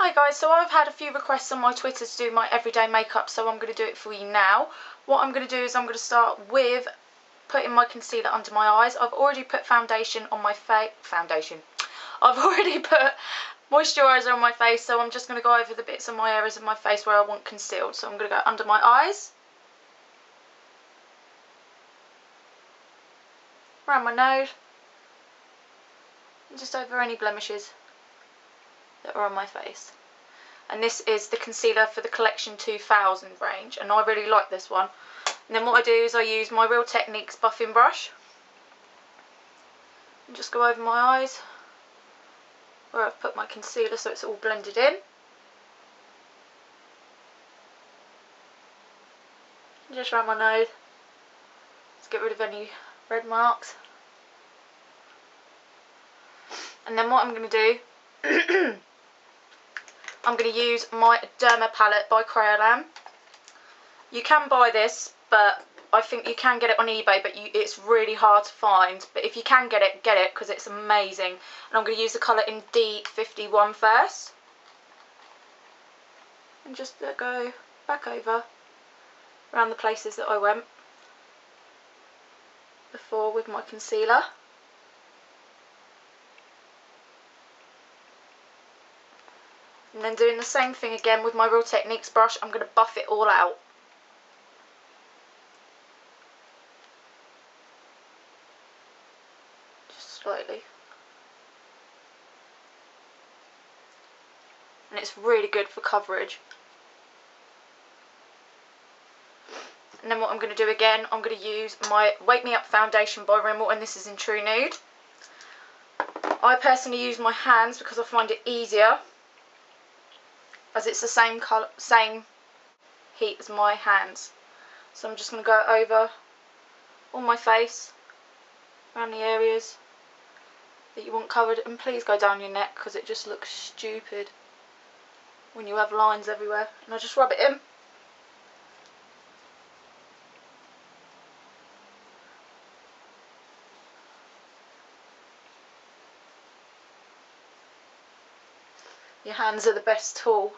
Hi guys, so I've had a few requests on my Twitter to do my everyday makeup, so I'm going to do it for you now. What I'm going to do is I'm going to start with putting my concealer under my eyes. I've already put foundation on my face. I've already put moisturiser on my face, so I'm just going to go over the bits of my areas of my face where I want concealed. So I'm going to go under my eyes, around my nose, and just over any blemishes that are on my face. And this is the concealer for the Collection 2000 range, and I really like this one. And then what I do is I use my Real Techniques buffing brush and just go over my eyes where I've put my concealer so it's all blended in. And just around my nose to get rid of any red marks. And then what I'm going to do I'm going to use my Derma palette by Kryolan. You can buy this, but I think you can get it on eBay, but it's really hard to find. But if you can get it because it's amazing. And I'm going to use the colour in D51 first. And just go back over around the places that I went before with my concealer. And then doing the same thing again with my Real Techniques brush, I'm going to buff it all out. Just slightly. And it's really good for coverage. And then what I'm going to do again, I'm going to use my Wake Me Up foundation by Rimmel, and this is in True Nude. I personally use my hands because I find it easier, as it's the same colour, same heat as my hands. So I'm just going to go over all my face, around the areas that you want covered, and please go down your neck because it just looks stupid when you have lines everywhere. And I just rub it in. Your hands are the best tool.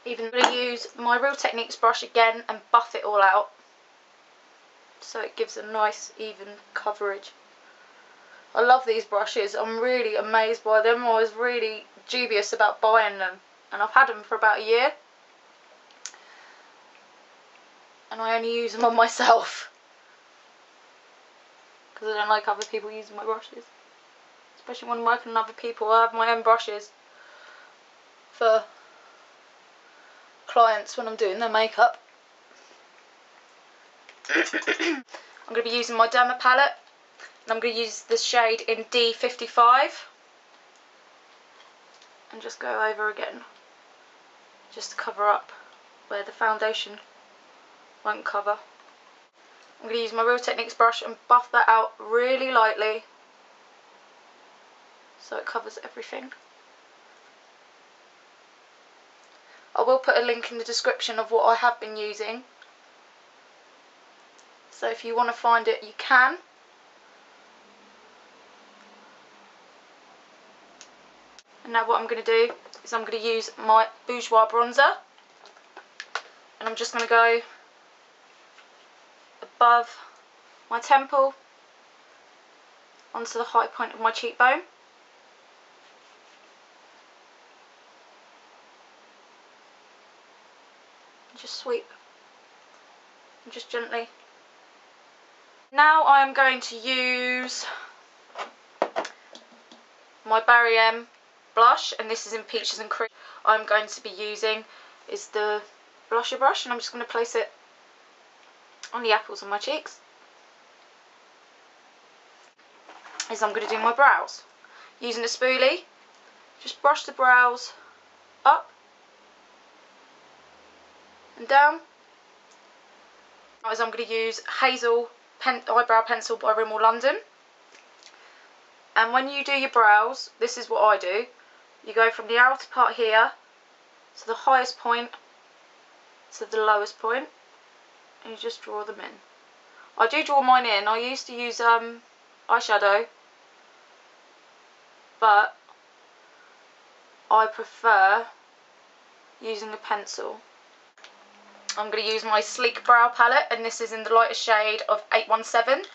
Even going to use my Real Techniques brush again and buff it all out so it gives a nice even coverage. I love these brushes. I'm really amazed by them. I was really dubious about buying them, and I've had them for about a year, and I only use them on myself because I don't like other people using my brushes. Especially when I'm working on other people, I have my own brushes for clients when I'm doing their makeup. I'm going to be using my Derma palette, and I'm going to use the shade in D55 and just go over again, just to cover up where the foundation won't cover. I'm going to use my Real Techniques brush and buff that out really lightly so it covers everything. I will put a link in the description of what I have been using, so if you want to find it you can. And now what I'm going to do is I'm going to use my Bourjois bronzer, and I'm just going to go above my temple onto the high point of my cheekbone. Just sweep and just gently. Now I am going to use my barryM blush, and this is in Peaches and Cream. I'm going to be using is the blusher brush, and I'm just going to place it on the apples of my cheeks. As I'm going to do my brows using a spoolie, just brush the brows up and down. As I'm going to use Hazel eyebrow pencil by Rimmel London. And when you do your brows, this is what I do. You go from the outer part here to the highest point to the lowest point, and you just draw them in. I do draw mine in. I used to use eyeshadow, but I prefer using a pencil. I'm going to use my Sleek Brow palette, and this is in the lighter shade of 817.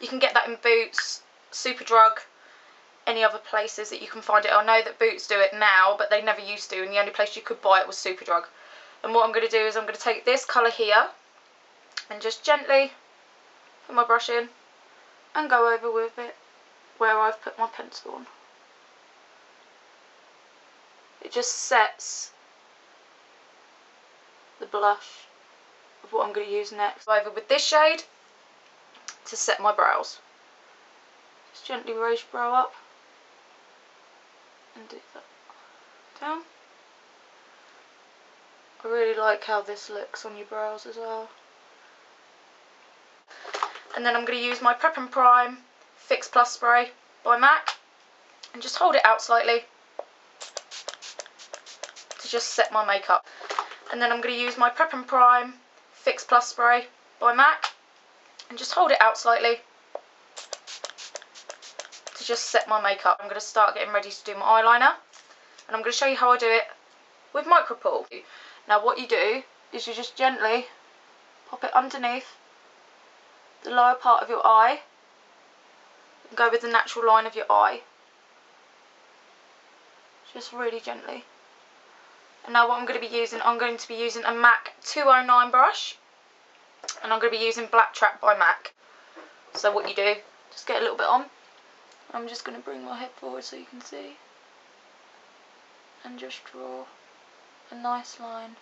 You can get that in Boots, Superdrug, any other places that you can find it. I know that Boots do it now, but they never used to, and the only place you could buy it was Superdrug. And what I'm going to do is I'm going to take this colour here and just gently put my brush in and go over with it where I've put my pencil on. It just sets the blush of what I'm going to use next. Go over with this shade to set my brows. Just gently raise your brow up and do that down. I really like how this looks on your brows as well. And then I'm going to use my Prep and Prime Fix Plus spray by MAC and just hold it out slightly to just set my makeup. And then I'm going to use my Prep and Prime Fix Plus spray by MAC and just hold it out slightly to just set my makeup. I'm going to start getting ready to do my eyeliner, and I'm going to show you how I do it with Micropore. Now what you do is you just gently pop it underneath the lower part of your eye and go with the natural line of your eye, just really gently. And now what I'm going to be using, I'm going to be using a MAC 209 brush, and I'm going to be using Blacktrack by MAC. So what you do, just get a little bit on. I'm just going to bring my head forward so you can see, and just draw a nice line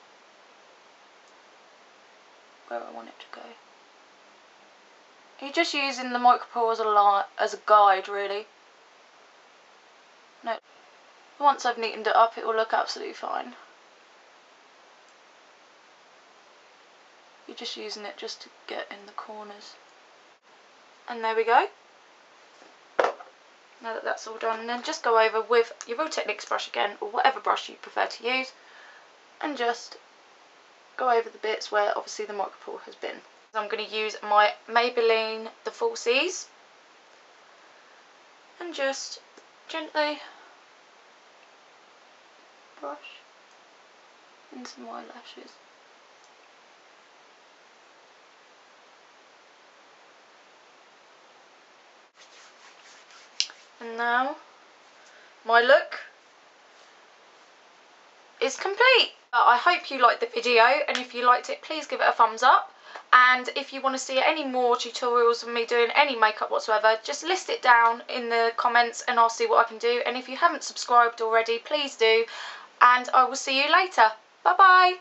where I want it to go. You're just using the Micropore as a guide, really. No, once I've neatened it up, it will look absolutely fine. You're just using it just to get in the corners. And there we go. Now that that's all done, and then just go over with your Real Techniques brush again, or whatever brush you prefer to use, and just go over the bits where obviously the Micropore has been. I'm going to use my Maybelline the Fulsies and just gently brush into my lashes. And now my look is complete. I hope you liked the video, and if you liked it, please give it a thumbs up. And if you want to see any more tutorials of me doing any makeup whatsoever, just list it down in the comments and I'll see what I can do. And if you haven't subscribed already, please do, and I will see you later. Bye bye.